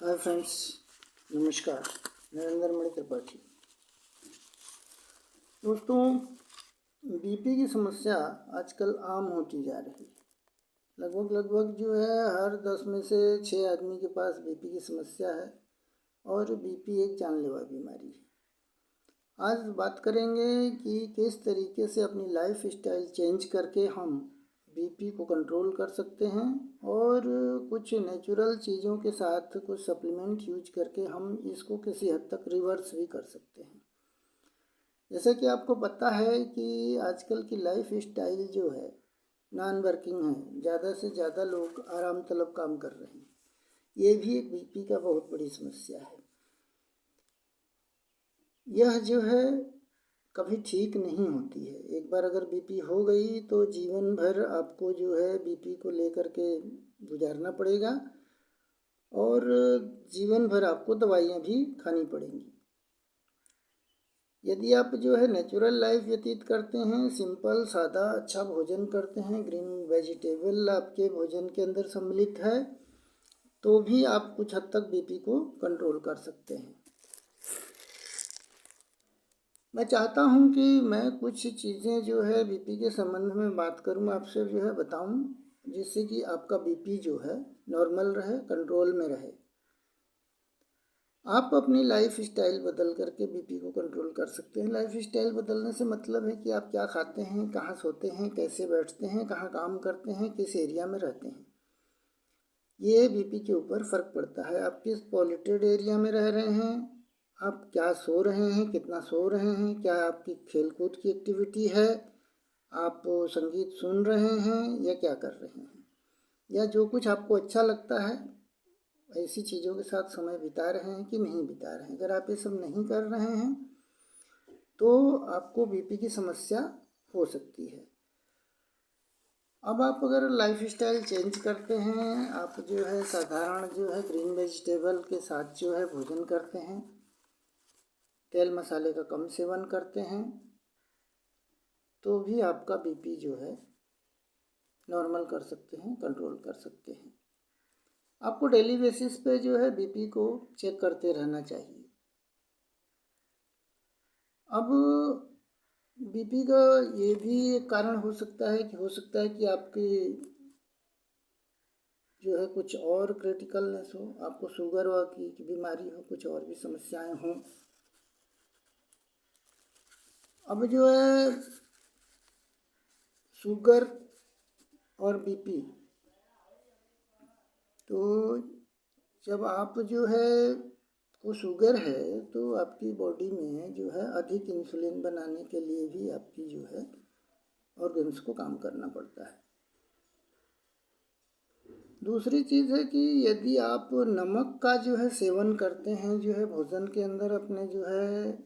Hi friends, नमस्कार। नरेंद्र मणि त्रिपाठी। दोस्तों, BP की समस्या आजकल आम होती जा रही है। लगभग जो है हर 10 में से 6 आदमी के पास बीपी की समस्या है और बीपी एक जानलेवा बीमारी है। आज बात करेंगे कि किस तरीके से अपनी लाइफ स्टाइल चेंज करके हम बीपी को कंट्रोल कर सकते हैं और कुछ नेचुरल चीज़ों के साथ कुछ सप्लीमेंट यूज करके हम इसको किसी हद तक रिवर्स भी कर सकते हैं। जैसे कि आपको पता है कि आजकल की लाइफ स्टाइल जो है नॉन वर्किंग है, ज़्यादा से ज़्यादा लोग आराम तलब काम कर रहे हैं। ये भी एक बीपी का बहुत बड़ी समस्या है। यह जो है कभी ठीक नहीं होती है। एक बार अगर बीपी हो गई तो जीवन भर आपको जो है बीपी को लेकर के गुजारना पड़ेगा और जीवन भर आपको दवाइयाँ भी खानी पड़ेंगी। यदि आप जो है नेचुरल लाइफ व्यतीत करते हैं, सिंपल सादा अच्छा भोजन करते हैं, ग्रीन वेजिटेबल आपके भोजन के अंदर सम्मिलित है, तो भी आप कुछ हद तक बीपी को कंट्रोल कर सकते हैं। मैं चाहता हूं कि मैं कुछ चीज़ें जो है बीपी के संबंध में बात करूं, आपसे जो है बताऊं, जिससे कि आपका बीपी जो है नॉर्मल रहे, कंट्रोल में रहे। आप अपनी लाइफ स्टाइल बदल करके बीपी को कंट्रोल कर सकते हैं। लाइफ स्टाइल बदलने से मतलब है कि आप क्या खाते हैं, कहाँ सोते हैं, कैसे बैठते हैं, कहाँ काम करते हैं, किस एरिया में रहते हैं। ये बीपी के ऊपर फ़र्क पड़ता है। आप किस पॉल्यूटेड एरिया में रह रहे हैं, आप क्या सो रहे हैं, कितना सो रहे हैं, क्या आपकी खेलकूद की एक्टिविटी है, आप संगीत सुन रहे हैं या क्या कर रहे हैं, या जो कुछ आपको अच्छा लगता है ऐसी चीज़ों के साथ समय बिता रहे हैं कि नहीं बिता रहे हैं। अगर आप ये सब नहीं कर रहे हैं तो आपको बीपी की समस्या हो सकती है। अब आप अगर लाइफ स्टाइल चेंज करते हैं, आप जो है साधारण जो है ग्रीन वेजिटेबल के साथ जो है भोजन करते हैं, तेल मसाले का कम सेवन करते हैं, तो भी आपका बीपी जो है नॉर्मल कर सकते हैं, कंट्रोल कर सकते हैं। आपको डेली बेसिस पे जो है बीपी को चेक करते रहना चाहिए। अब बीपी का ये भी एक कारण हो सकता है कि आपकी जो है कुछ और क्रिटिकलनेस हो, आपको शुगर की बीमारी हो, कुछ और भी समस्याएं हों। अब जो है शुगर और बीपी, तो जब आप जो है को शुगर है तो आपकी बॉडी में जो है अधिक इंसुलिन बनाने के लिए भी आपकी जो है ऑर्गन्स को काम करना पड़ता है। दूसरी चीज़ है कि यदि आप नमक का जो है सेवन करते हैं जो है भोजन के अंदर, अपने जो है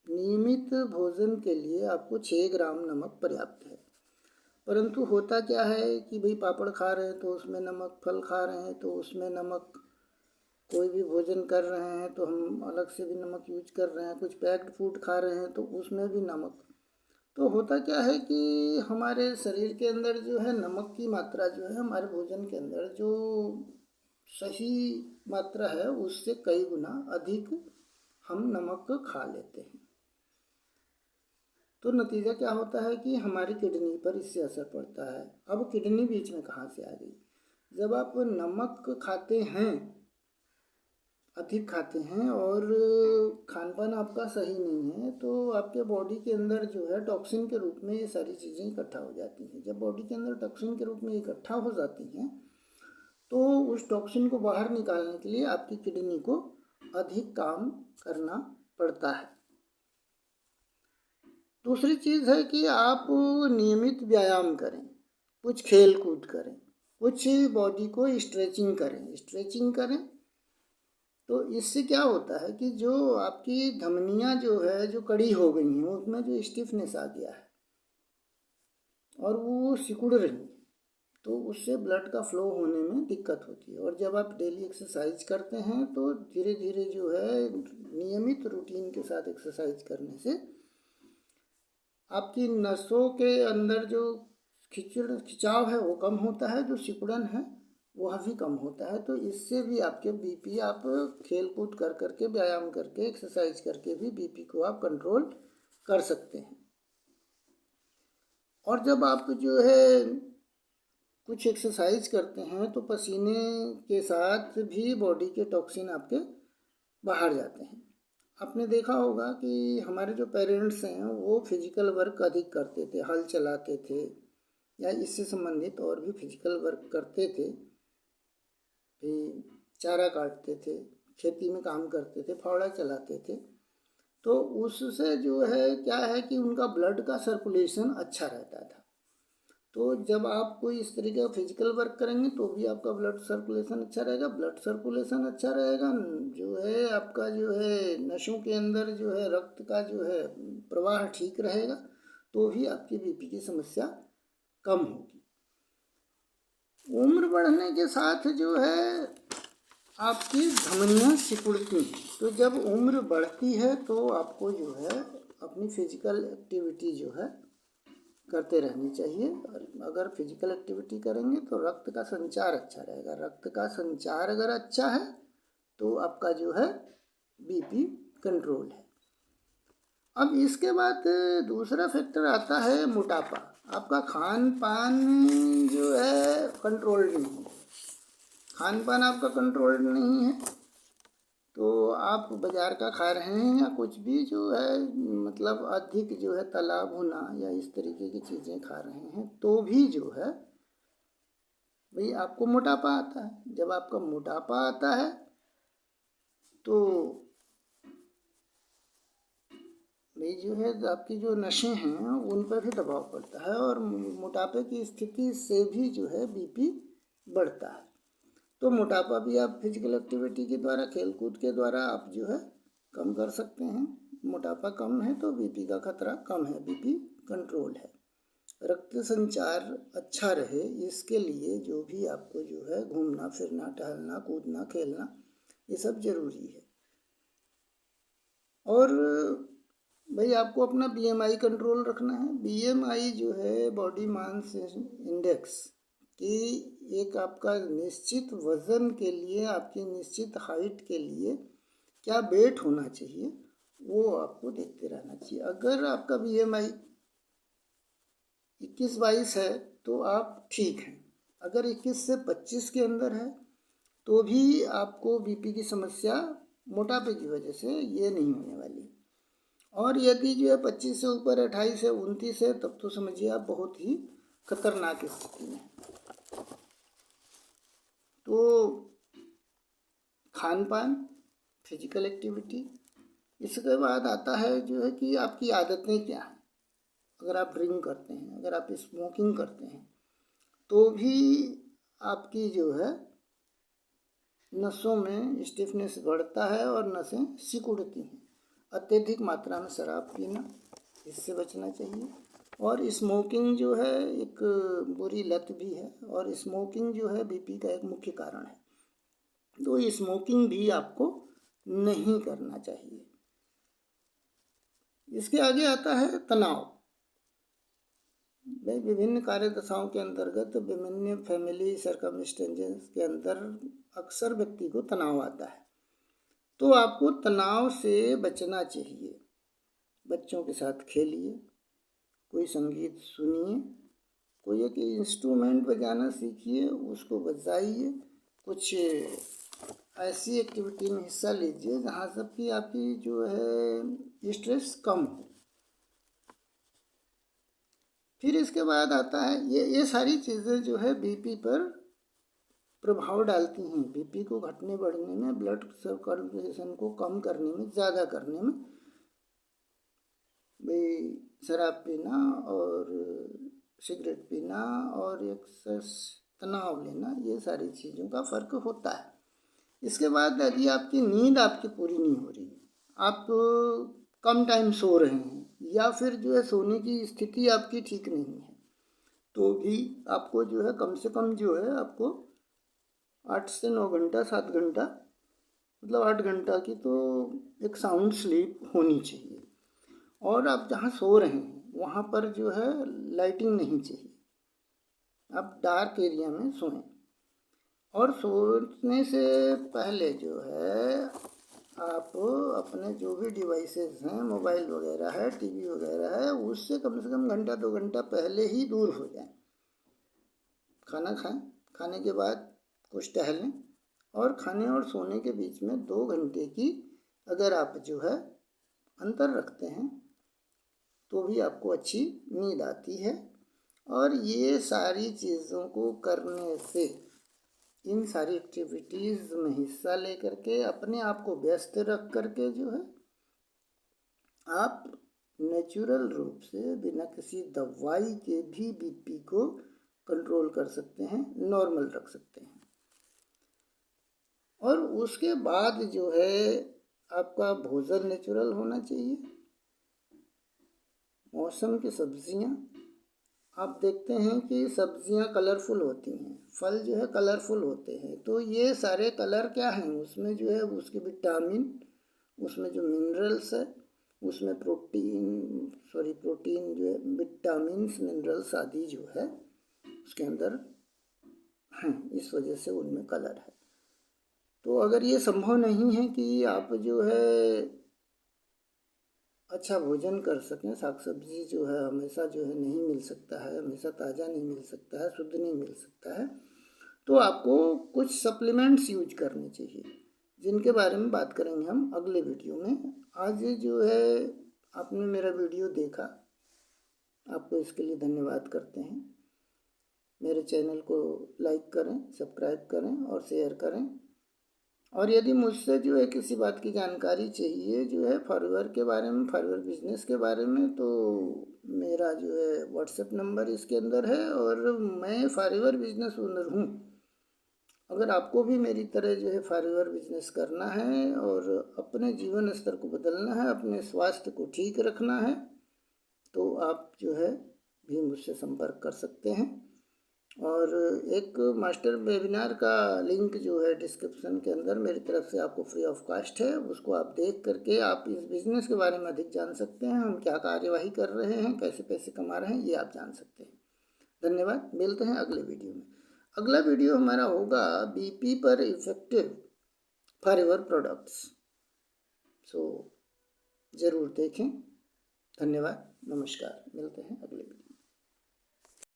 नियमित भोजन के लिए आपको 6 ग्राम नमक पर्याप्त है। परंतु होता क्या है कि भाई पापड़ खा रहे हैं तो उसमें नमक, फल खा रहे हैं तो उसमें नमक, कोई भी भोजन कर रहे हैं तो हम अलग से भी नमक यूज कर रहे हैं, कुछ पैक्ड फूड खा रहे हैं तो उसमें भी नमक। तो होता क्या है कि हमारे शरीर के अंदर जो है नमक की मात्रा जो है हमारे भोजन के अंदर जो सही मात्रा है उससे कई गुना अधिक हम नमक खा लेते हैं। तो नतीजा क्या होता है कि हमारी किडनी पर इससे असर पड़ता है। अब किडनी बीच में कहाँ से आ गई? जब आप नमक खाते हैं, अधिक खाते हैं और खान पान आपका सही नहीं है, तो आपके बॉडी के अंदर जो है टॉक्सिन के रूप में ये सारी चीज़ें इकट्ठा हो जाती हैं। जब बॉडी के अंदर टॉक्सिन के रूप में इकट्ठा हो जाती हैं तो उस टॉक्सिन को बाहर निकालने के लिए आपकी किडनी को अधिक काम करना पड़ता है। दूसरी चीज़ है कि आप नियमित व्यायाम करें, कुछ खेल कूद करें, कुछ बॉडी को स्ट्रेचिंग करें। तो इससे क्या होता है कि जो आपकी धमनियाँ जो है जो कड़ी हो गई हैं उसमें जो स्टिफनेस आ गया है और वो सिकुड़ रही है, तो उससे ब्लड का फ्लो होने में दिक्कत होती है। और जब आप डेली एक्सरसाइज करते हैं तो धीरे धीरे जो है नियमित रूटीन के साथ एक्सरसाइज करने से आपकी नसों के अंदर जो खिंचाव है वो कम होता है, जो सिकुड़न है वह भी कम होता है। तो इससे भी आपके बीपी, आप खेल कूद कर करके, व्यायाम करके, एक्सरसाइज करके भी बीपी को आप कंट्रोल कर सकते हैं। और जब आप जो है कुछ एक्सरसाइज करते हैं तो पसीने के साथ भी बॉडी के टॉक्सिन आपके बाहर जाते हैं। आपने देखा होगा कि हमारे जो पेरेंट्स हैं वो फिजिकल वर्क अधिक करते थे, हल चलाते थे या इससे संबंधित और भी फिजिकल वर्क करते थे, चारा काटते थे, खेती में काम करते थे, फावड़ा चलाते थे। तो उससे जो है क्या है कि उनका ब्लड का सर्कुलेशन अच्छा रहता था। तो जब आप कोई इस तरीके का फिजिकल वर्क करेंगे तो भी आपका ब्लड सर्कुलेशन अच्छा रहेगा। ब्लड सर्कुलेशन अच्छा रहेगा, जो है आपका जो है नसों के अंदर जो है रक्त का जो है प्रवाह ठीक रहेगा, तो भी आपकी बीपी की समस्या कम होगी। उम्र बढ़ने के साथ जो है आपकी धमनियाँ सिकुड़ती हैं। तो जब उम्र बढ़ती है तो आपको जो है अपनी फिजिकल एक्टिविटी जो है करते रहनी चाहिए। अगर फिजिकल एक्टिविटी करेंगे तो रक्त का संचार अच्छा रहेगा। रक्त का संचार अगर अच्छा है तो आपका जो है बीपी कंट्रोल है। अब इसके बाद दूसरा फैक्टर आता है मोटापा। आपका खान पान जो है कंट्रोल नहीं है, खान पान आपका कंट्रोल नहीं है, तो आप बाज़ार का खा रहे हैं या कुछ भी जो है मतलब अधिक जो है तला भुना या इस तरीके की चीज़ें खा रहे हैं, तो भी जो है भाई आपको मोटापा आता है। जब आपका मोटापा आता है तो भाई जो है आपकी जो नसें हैं उन पर भी दबाव पड़ता है और मोटापे की स्थिति से भी जो है बीपी बढ़ता है। तो मोटापा भी आप फिजिकल एक्टिविटी के द्वारा, खेल कूद के द्वारा आप जो है कम कर सकते हैं। मोटापा कम है तो बीपी का खतरा कम है, बीपी कंट्रोल है। रक्त संचार अच्छा रहे इसके लिए जो भी आपको जो है घूमना फिरना, टहलना, कूदना, खेलना, ये सब जरूरी है। और भाई आपको अपना बीएमआई कंट्रोल रखना है। बीएमआई जो है बॉडी मास इंडेक्स कि एक आपका निश्चित वजन के लिए, आपकी निश्चित हाइट के लिए क्या वेट होना चाहिए, वो आपको देखते रहना चाहिए। अगर आपका बीएमआई 21-22 है तो आप ठीक हैं। अगर 21 से 25 के अंदर है तो भी आपको बीपी की समस्या मोटापे की वजह से ये नहीं होने वाली। और यदि जो है 25 से ऊपर 28 है, 29 है, तब तो समझिए आप बहुत ही खतरनाक स्थिति में। तो खान पान, फिजिकल एक्टिविटी, इसके बाद आता है जो है कि आपकी आदतें क्या हैं। अगर आप ड्रिंक करते हैं, अगर आप स्मोकिंग करते हैं, तो भी आपकी जो है नसों में स्टिफनेस बढ़ता है और नसें सिकुड़ती हैं। अत्यधिक मात्रा में शराब पीना, इससे बचना चाहिए। और स्मोकिंग जो है एक बुरी लत भी है और स्मोकिंग जो है बीपी का एक मुख्य कारण है। तो स्मोकिंग भी आपको नहीं करना चाहिए। इसके आगे आता है तनाव। विभिन्न कार्य दशाओं के अंतर्गत, विभिन्न फैमिली सर्कमस्टेंसेस के अंदर अक्सर व्यक्ति को तनाव आता है। तो आपको तनाव से बचना चाहिए। बच्चों के साथ खेलिए, कोई संगीत सुनिए, कोई एक इंस्ट्रूमेंट बजाना सीखिए, उसको बजाइए, कुछ ऐसी एक्टिविटी में हिस्सा लीजिए जहाँ सब की आपकी जो है स्ट्रेस कम हो। फिर इसके बाद आता है ये सारी चीज़ें जो है बीपी पर प्रभाव डालती हैं। बीपी को घटने बढ़ने में, ब्लड सर्कुलेशन को कम करने में, ज़्यादा करने में भाई शराब पीना और सिगरेट पीना और एक्सेस तनाव लेना, ये सारी चीज़ों का फ़र्क होता है। इसके बाद यदि आपकी नींद आपकी पूरी नहीं हो रही, आप कम टाइम सो रहे हैं या फिर जो है सोने की स्थिति आपकी ठीक नहीं है, तो भी आपको जो है कम से कम जो है आपको 8 से 9 घंटा, 7 घंटा, मतलब 8 घंटा की तो एक साउंड स्लीप होनी चाहिए। और आप जहाँ सो रहे हैं वहाँ पर जो है लाइटिंग नहीं चाहिए, आप डार्क एरिया में सोएं। और सोने से पहले जो है आप अपने जो भी डिवाइसेस हैं, मोबाइल वगैरह है, टीवी वगैरह है, उससे कम से कम घंटा 2 घंटा पहले ही दूर हो जाएं। खाना खाएं, खाने के बाद कुछ टहलें, और खाने और सोने के बीच में 2 घंटे की अगर आप जो है अंतर रखते हैं तो भी आपको अच्छी नींद आती है। और ये सारी चीज़ों को करने से, इन सारी एक्टिविटीज़ में हिस्सा लेकर के अपने आप को व्यस्त रख करके जो है आप नेचुरल रूप से बिना किसी दवाई के भी बीपी को कंट्रोल कर सकते हैं, नॉर्मल रख सकते हैं। और उसके बाद जो है आपका भोजन नेचुरल होना चाहिए। मौसम की सब्जियां, आप देखते हैं कि सब्जियां कलरफुल होती हैं, फल जो है कलरफुल होते हैं, तो ये सारे कलर क्या हैं, उसमें जो है उसके विटामिन, उसमें जो मिनरल्स है, उसमें प्रोटीन जो है, विटामिन्स, मिनरल्स आदि जो है उसके अंदर हैं, इस वजह से उनमें कलर है। तो अगर ये संभव नहीं है कि आप जो है अच्छा भोजन कर सकें, साग सब्जी जो है हमेशा जो है नहीं मिल सकता है, हमेशा ताज़ा नहीं मिल सकता है, शुद्ध नहीं मिल सकता है, तो आपको कुछ सप्लीमेंट्स यूज करने चाहिए, जिनके बारे में बात करेंगे हम अगले वीडियो में। आज जो है आपने मेरा वीडियो देखा, आपको इसके लिए धन्यवाद करते हैं। मेरे चैनल को लाइक करें, सब्सक्राइब करें और शेयर करें। और यदि मुझसे जो है किसी बात की जानकारी चाहिए जो है फॉरवर्ड के बारे में, फॉरवर्ड बिजनेस के बारे में, तो मेरा जो है व्हाट्सएप नंबर इसके अंदर है, और मैं फॉरवर्ड बिजनेस ओनर हूँ। अगर आपको भी मेरी तरह जो है फॉरवर्ड बिजनेस करना है और अपने जीवन स्तर को बदलना है, अपने स्वास्थ्य को ठीक रखना है, तो आप जो है भी मुझसे संपर्क कर सकते हैं। और एक मास्टर वेबिनार का लिंक जो है डिस्क्रिप्शन के अंदर मेरी तरफ से आपको फ्री ऑफ कॉस्ट है, उसको आप देख करके आप इस बिज़नेस के बारे में अधिक जान सकते हैं, हम क्या कार्यवाही कर रहे हैं, कैसे पैसे कमा रहे हैं, ये आप जान सकते हैं। धन्यवाद, मिलते हैं अगले वीडियो में। अगला वीडियो हमारा होगा बीपी पर इफेक्टिव फॉरएवर प्रोडक्ट्स, सो ज़रूर देखें। धन्यवाद, नमस्कार, मिलते हैं अगले वीडियो।